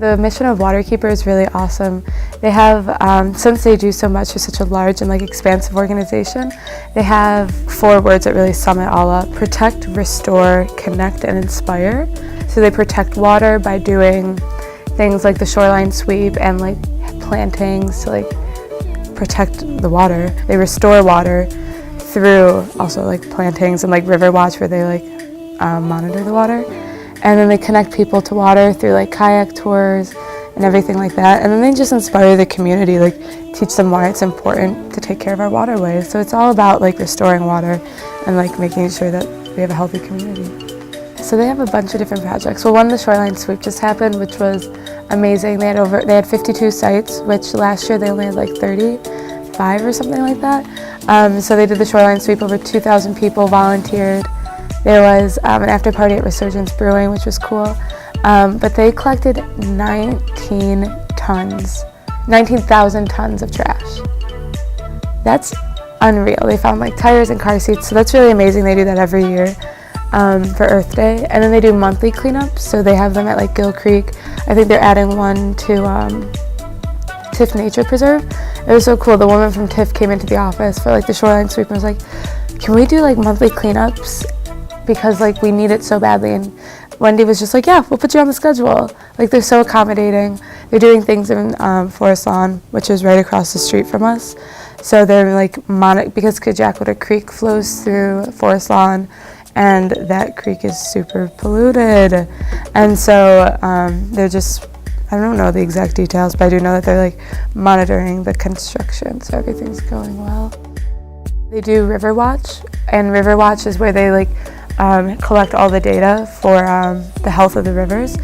The mission of Waterkeeper is really awesome. They have, since they do so much for such a large and expansive organization, they have 4 words that really sum it all up: protect, restore, connect, and inspire. So they protect water by doing things like the Shoreline Sweep and plantings to protect the water. They restore water through also plantings and river watch, where they monitor the water. And then they connect people to water through Kayak Tours and everything like that. And then they just inspire the community, teach them why it's important to take care of our waterways. So it's all about restoring water and making sure that we have a healthy community. So they have a bunch of different projects. Well, one, the Shoreline Sweep just happened, which was amazing. They had 52 sites, which last year they only had 35 or something like that. So they did the Shoreline Sweep. Over 2,000 people volunteered. There was an after party at Resurgence Brewing, which was cool. But they collected 19,000 tons of trash. That's unreal. They found tires and car seats, so that's really amazing. They do that every year for Earth Day. And then they do monthly cleanups, so they have them at Gill Creek. I think they're adding one to Tiff Nature Preserve. It was so cool. The woman from Tiff came into the office for the Shoreline Sweep and was like, can we do monthly cleanups? Because we need it so badly. And Wendy was just yeah, we'll put you on the schedule. They're so accommodating. They're doing things in Forest Lawn, which is right across the street from us. So they're because Kajakwata Creek flows through Forest Lawn, and that creek is super polluted. And so they're just, I don't know the exact details, but I do know that they're monitoring the construction, so everything's going well. They do River Watch, and River Watch is where they collect all the data for the health of the rivers.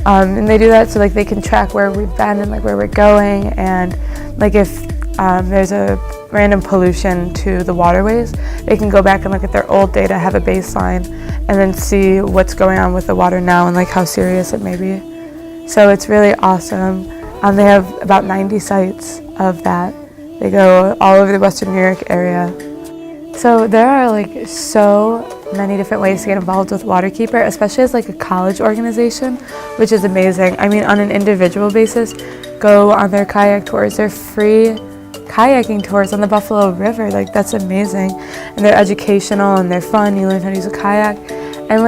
And they do that so they can track where we've been and where we're going, and if there's a random pollution to the waterways, they can go back and look at their old data, have a baseline, and then see what's going on with the water now and how serious it may be. So it's really awesome. They have about 90 sites of that. They go all over the Western New York area. So there are so many different ways to get involved with Waterkeeper, especially as a college organization, which is amazing. I mean, on an individual basis, go on their kayak tours. They're free kayaking tours on the Buffalo River. That's amazing. And they're educational and they're fun. You learn how to use a kayak. And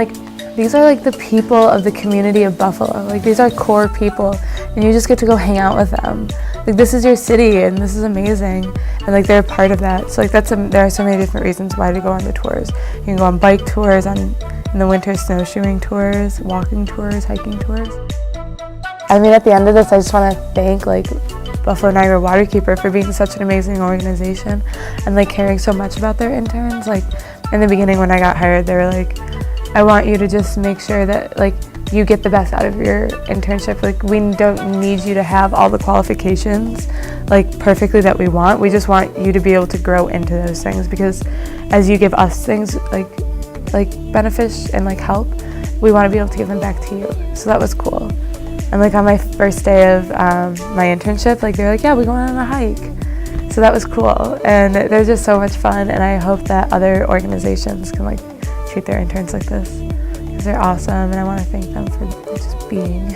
these are the people of the community of Buffalo. These are core people, and you just get to go hang out with them. This is your city, and this is amazing, and they're a part of that. So there are so many different reasons why to go on the tours. You can go on bike tours, in the winter snowshoeing tours, walking tours, hiking tours. I mean, at the end of this, I just want to thank Buffalo Niagara Waterkeeper for being such an amazing organization and caring so much about their interns. In the beginning when I got hired, they were I want you to just make sure that you get the best out of your internship. We don't need you to have all the qualifications perfectly that we want. We just want you to be able to grow into those things, because as you give us things benefits and help, we want to be able to give them back to you. So that was cool. And on my first day of my internship, they're yeah, we're going on a hike. So that was cool, and they're just so much fun, and I hope that other organizations can treat their interns like this, because they're awesome, and I want to thank them for just being